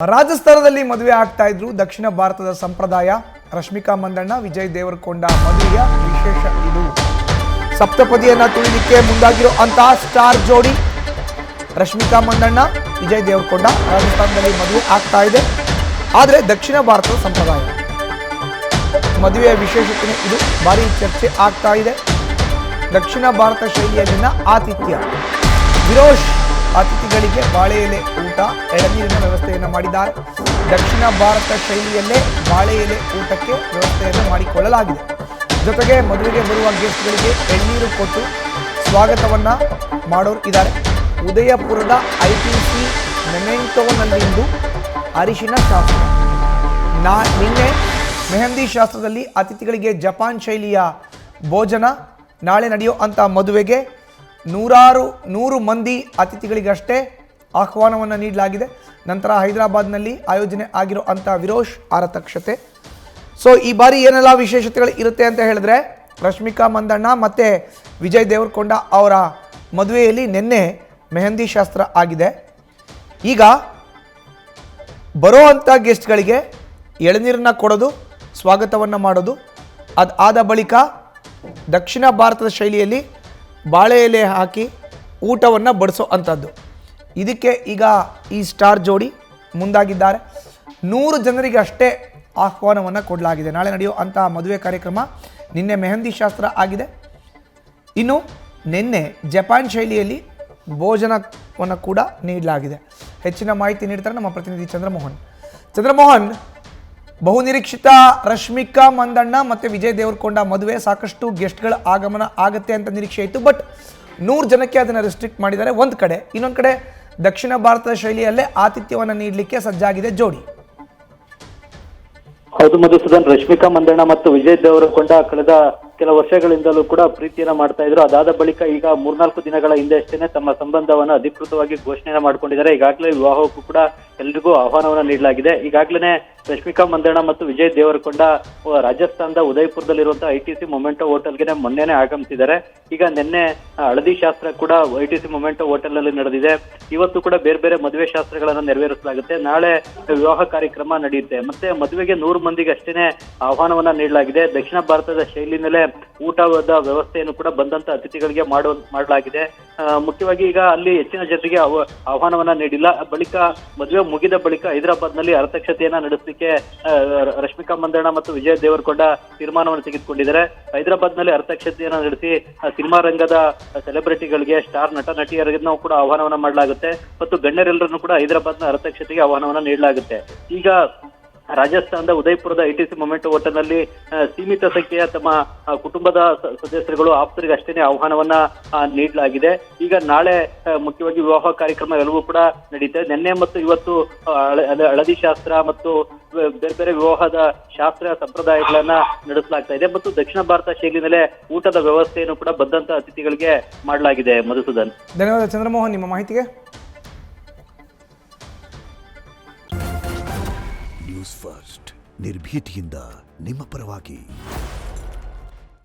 ರಾಜಸ್ಥಾನದಲ್ಲಿ ಮದುವೆ ಆಗ್ತಾ ಇದ್ರು ದಕ್ಷಿಣ ಭಾರತದ ಸಂಪ್ರದಾಯ. ರಶ್ಮಿಕಾ ಮಂದಣ್ಣ ವಿಜಯ್ ದೇವರಕೊಂಡ ಮದುವೆಯ ವಿಶೇಷ ಇದು. ಸಪ್ತಪದಿಯನ್ನ ತುಳಿಲಿಕ್ಕೆ ಮುಂದಾಗಿರೋ ಅಂತಹ ಸ್ಟಾರ್ ಜೋಡಿ ರಶ್ಮಿಕಾ ಮಂದಣ್ಣ ವಿಜಯ್ ದೇವರಕೊಂಡ ರಾಜಸ್ಥಾನದಲ್ಲಿ ಮದುವೆ ಆಗ್ತಾ ಇದೆ. ಆದರೆ ದಕ್ಷಿಣ ಭಾರತದ ಸಂಪ್ರದಾಯ ಮದುವೆಯ ವಿಶೇಷತೆ ಇದು ಭಾರಿ ಚರ್ಚೆ ಆಗ್ತಾ ಇದೆ. ದಕ್ಷಿಣ ಭಾರತ ಶೈಲಿಯಲ್ಲಿನ ಆತಿಥ್ಯ. ವಿರೋಶ್ ಅತಿಥಿಗಳಿಗೆ ಬಾಳೆ ಎಲೆ ಊಟ, ಎಳನೀರಿನ ವ್ಯವಸ್ಥೆಯನ್ನು ಮಾಡಿದ್ದಾರೆ. ದಕ್ಷಿಣ ಭಾರತ ಶೈಲಿಯಲ್ಲೇ ಬಾಳೆ ಎಲೆ ಊಟಕ್ಕೆ ವ್ಯವಸ್ಥೆಯನ್ನು ಮಾಡಿಕೊಳ್ಳಲಾಗಿದೆ. ಜೊತೆಗೆ ಮದುವೆಗೆ ಬರುವ ಗೆಸ್ಟ್ಗಳಿಗೆ ಎಳ್ನೀರು ಕೊಟ್ಟು ಸ್ವಾಗತವನ್ನ ಮಾಡೋರು ಇದ್ದಾರೆ. ಉದಯಪುರದ ITC ಮೆಮೆಂಟೋನಲ್ಲಿಂದು ಅರಿಶಿನ ಶಾಸ್ತ್ರ. ನಿನ್ನೆ ಮೆಹಂದಿ ಶಾಸ್ತ್ರದಲ್ಲಿ ಅತಿಥಿಗಳಿಗೆ ಜಪಾನ್ ಶೈಲಿಯ ಭೋಜನ. ನಾಳೆ ನಡೆಯೋ ಅಂಥ ಮದುವೆಗೆ 100 ಮಂದಿ ಅತಿಥಿಗಳಿಗಷ್ಟೇ ಆಹ್ವಾನವನ್ನು ನೀಡಲಾಗಿದೆ. ನಂತರ ಹೈದರಾಬಾದ್ನಲ್ಲಿ ಆಯೋಜನೆ ಆಗಿರೋ ಅಂಥ ವಿರೋಶ್ ಆರತಕ್ಷತೆ. ಸೊ ಈ ಬಾರಿ ಏನೆಲ್ಲ ವಿಶೇಷತೆಗಳು ಇರುತ್ತೆ ಅಂತ ಹೇಳಿದ್ರೆ, ರಶ್ಮಿಕಾ ಮಂದಣ್ಣ ಮತ್ತು ವಿಜಯ್ ದೇವರಕೊಂಡ ಅವರ ಮದುವೆಯಲ್ಲಿ ನಿನ್ನೆ ಮೆಹಂದಿ ಶಾಸ್ತ್ರ ಆಗಿದೆ. ಈಗ ಬರೋ ಅಂಥ ಗೆಸ್ಟ್ಗಳಿಗೆ ಎಳನೀರನ್ನ ಕೊಡೋದು, ಸ್ವಾಗತವನ್ನು ಮಾಡೋದು. ಅದಾದ ಬಳಿಕ ದಕ್ಷಿಣ ಭಾರತದ ಶೈಲಿಯಲ್ಲಿ ಬಾಳೆ ಎಲೆ ಹಾಕಿ ಊಟವನ್ನು ಬಡಿಸೋ ಅಂಥದ್ದು. ಇದಕ್ಕೆ ಈಗ ಈ ಸ್ಟಾರ್ ಜೋಡಿ ಮುಂದಾಗಿದ್ದಾರೆ. 100 ಜನರಿಗೆ ಅಷ್ಟೇ ಆಹ್ವಾನವನ್ನು ಕೊಡಲಾಗಿದೆ. ನಾಳೆ ನಡೆಯೋ ಅಂತಹ ಮದುವೆ ಕಾರ್ಯಕ್ರಮ. ನಿನ್ನೆ ಮೆಹಂದಿ ಶಾಸ್ತ್ರ ಆಗಿದೆ. ಇನ್ನು ನಿನ್ನೆ ಜಪಾನ್ ಶೈಲಿಯಲ್ಲಿ ಭೋಜನವನ್ನು ಕೂಡ ನೀಡಲಾಗಿದೆ. ಹೆಚ್ಚಿನ ಮಾಹಿತಿ ನೀಡ್ತಾರೆ ನಮ್ಮ ಪ್ರತಿನಿಧಿ ಚಂದ್ರಮೋಹನ್. ಬಹುನಿರೀಕ್ಷಿತ ರಶ್ಮಿಕಾ ಮಂದಣ್ಣ ಮತ್ತು ವಿಜಯ್ ದೇವರಕೊಂಡ ಮದುವೆ. ಸಾಕಷ್ಟು ಗೆಸ್ಟ್ಗಳ ಆಗಮನ ಆಗುತ್ತೆ ಅಂತ ನಿರೀಕ್ಷೆ ಇತ್ತು. ಬಟ್ 100 ಜನಕ್ಕೆ ಅದನ್ನು ರೆಸ್ಟ್ರಿಕ್ಟ್ ಮಾಡಿದ್ದಾರೆ ಒಂದು ಕಡೆ. ಇನ್ನೊಂದು ಕಡೆ ದಕ್ಷಿಣ ಭಾರತದ ಶೈಲಿಯಲ್ಲೇ ಆತಿಥ್ಯವನ್ನು ನೀಡಲಿಕ್ಕೆ ಸಜ್ಜಾಗಿದೆ ಜೋಡಿ. ಹೌದು ಮಧುಸೂದನ್, ರಶ್ಮಿಕಾ ಮಂದಣ್ಣ ಮತ್ತು ವಿಜಯ್ ದೇವರಕೊಂಡ ಕಳೆದ ಕೆಲ ವರ್ಷಗಳಿಂದಲೂ ಕೂಡ ಪ್ರೀತಿಯನ್ನ ಮಾಡ್ತಾ ಇದ್ರು. ಅದಾದ ಬಳಿಕ ಈಗ 3-4 ದಿನಗಳ ಹಿಂದೆ ಅಷ್ಟೇನೆ ತಮ್ಮ ಸಂಬಂಧವನ್ನ ಅಧಿಕೃತವಾಗಿ ಘೋಷಣೆ ಮಾಡ್ಕೊಂಡಿದ್ದಾರೆ. ಈಗಾಗಲೇ ವಿವಾಹಕ್ಕೂ ಕೂಡ ಎಲ್ರಿಗೂ ಆಹ್ವಾನವನ್ನ ನೀಡಲಾಗಿದೆ. ಈಗಾಗಲೇ ರಶ್ಮಿಕಾ ಮಂದಣ್ಣ ಮತ್ತು ವಿಜಯ್ ದೇವರಕೊಂಡ ರಾಜಸ್ಥಾನದ ಉದಯಪುರದಲ್ಲಿರುವಂತಹ ITC ಮೊಮೆಂಟೋ ಹೋಟೆಲ್ಗೆ ಮೊನ್ನೆನೆ ಆಗಮಿಸಿದ್ದಾರೆ. ಈಗ ನಿನ್ನೆ ಹಳದಿ ಶಾಸ್ತ್ರ ಕೂಡ ITC ಮೊಮೆಂಟೋ ಹೋಟೆಲ್ ಅಲ್ಲಿ ನಡೆದಿದೆ. ಇವತ್ತು ಕೂಡ ಬೇರೆ ಬೇರೆ ಮದುವೆ ಶಾಸ್ತ್ರಗಳನ್ನ ನೆರವೇರಿಸಲಾಗುತ್ತೆ. ನಾಳೆ ವಿವಾಹ ಕಾರ್ಯಕ್ರಮ ನಡೆಯುತ್ತೆ. ಮತ್ತೆ ಮದುವೆಗೆ 100 ಮಂದಿಗೆ ಅಷ್ಟೇನೆ ಆಹ್ವಾನವನ್ನ ನೀಡಲಾಗಿದೆ. ದಕ್ಷಿಣ ಭಾರತದ ಶೈಲಿನಲ್ಲೇ ಊಟದ ವ್ಯವಸ್ಥೆಯನ್ನು ಕೂಡ ಬಂದಂತ ಅತಿಥಿಗಳಿಗೆ ಮಾಡಲಾಗಿದೆ. ಮುಖ್ಯವಾಗಿ ಈಗ ಅಲ್ಲಿ ಹೆಚ್ಚಿನ ಜನರಿಗೆ ಆಹ್ವಾನವನ್ನ ನೀಡಿಲ್ಲ. ಬಳಿಕ ಮದುವೆ ಮುಗಿದ ಬಳಿಕ ಹೈದರಾಬಾದ್ ನಲ್ಲಿ ಅರತಕ್ಷತೆಯನ್ನ ನಡೆಸಲಿಕ್ಕೆ ರಶ್ಮಿಕಾ ಮಂದಣ್ಣ ಮತ್ತು ವಿಜಯ್ ದೇವರಕೊಂಡ ತೀರ್ಮಾನವನ್ನು ತೆಗೆದುಕೊಂಡಿದ್ದಾರೆ. ಹೈದರಾಬಾದ್ ನಲ್ಲಿ ಅರತಕ್ಷತೆಯನ್ನ ನಡೆಸಿ ಸಿನಿಮಾ ರಂಗದ ಸೆಲೆಬ್ರಿಟಿಗಳಿಗೆ, ಸ್ಟಾರ್ ನಟ ನಟಿಯರನ್ನು ಕೂಡ ಆಹ್ವಾನವನ್ನ ಮಾಡಲಾಗುತ್ತೆ. ಮತ್ತು ಗಣ್ಯರೆಲ್ಲರನ್ನು ಕೂಡ ಹೈದರಾಬಾದ್ನ ಅರತಕ್ಷತೆಗೆ ಆಹ್ವಾನವನ್ನ ನೀಡಲಾಗುತ್ತೆ. ಈಗ ರಾಜಸ್ಥಾನದ ಉದಯಪುರದ ITC ಮೊಮೆಂಟೋ ಹೋಟೆಲ್ನಲ್ಲಿ ಸೀಮಿತ ಸಂಖ್ಯೆಯ ತಮ್ಮ ಕುಟುಂಬದ ಸದಸ್ಯರುಗಳು, ಆಪ್ತರಿಗೆ ಅಷ್ಟೇನೆ ಆಹ್ವಾನವನ್ನ ನೀಡಲಾಗಿದೆ. ಈಗ ನಾಳೆ ಮುಖ್ಯವಾಗಿ ವಿವಾಹ ಕಾರ್ಯಕ್ರಮ ಎಲ್ಲವೂ ಕೂಡ ನಡೀತದೆ. ನಿನ್ನೆ ಮತ್ತು ಇವತ್ತು ಹಳದಿ ಶಾಸ್ತ್ರ ಮತ್ತು ಬೇರೆ ಬೇರೆ ವಿವಾಹದ ಶಾಸ್ತ್ರ ಸಂಪ್ರದಾಯಗಳನ್ನ ನಡೆಸಲಾಗ್ತಾ ಇದೆ. ಮತ್ತು ದಕ್ಷಿಣ ಭಾರತ ಶೈಲಿನಲ್ಲೇ ಊಟದ ವ್ಯವಸ್ಥೆಯನ್ನು ಕೂಡ ಬಂದಂತ ಅತಿಥಿಗಳಿಗೆ ಮಾಡಲಾಗಿದೆ. ಮಧುಸೂದನ್, ಧನ್ಯವಾದ ಚಂದ್ರಮೋಹನ್ ನಿಮ್ಮ ಮಾಹಿತಿಗೆ. ನ್ಯೂಸ್ ಫಸ್ಟ್ ನಿರ್ಭೀತಿಯಿಂದ ನಿಮ್ಮ ಪರವಾಗಿ.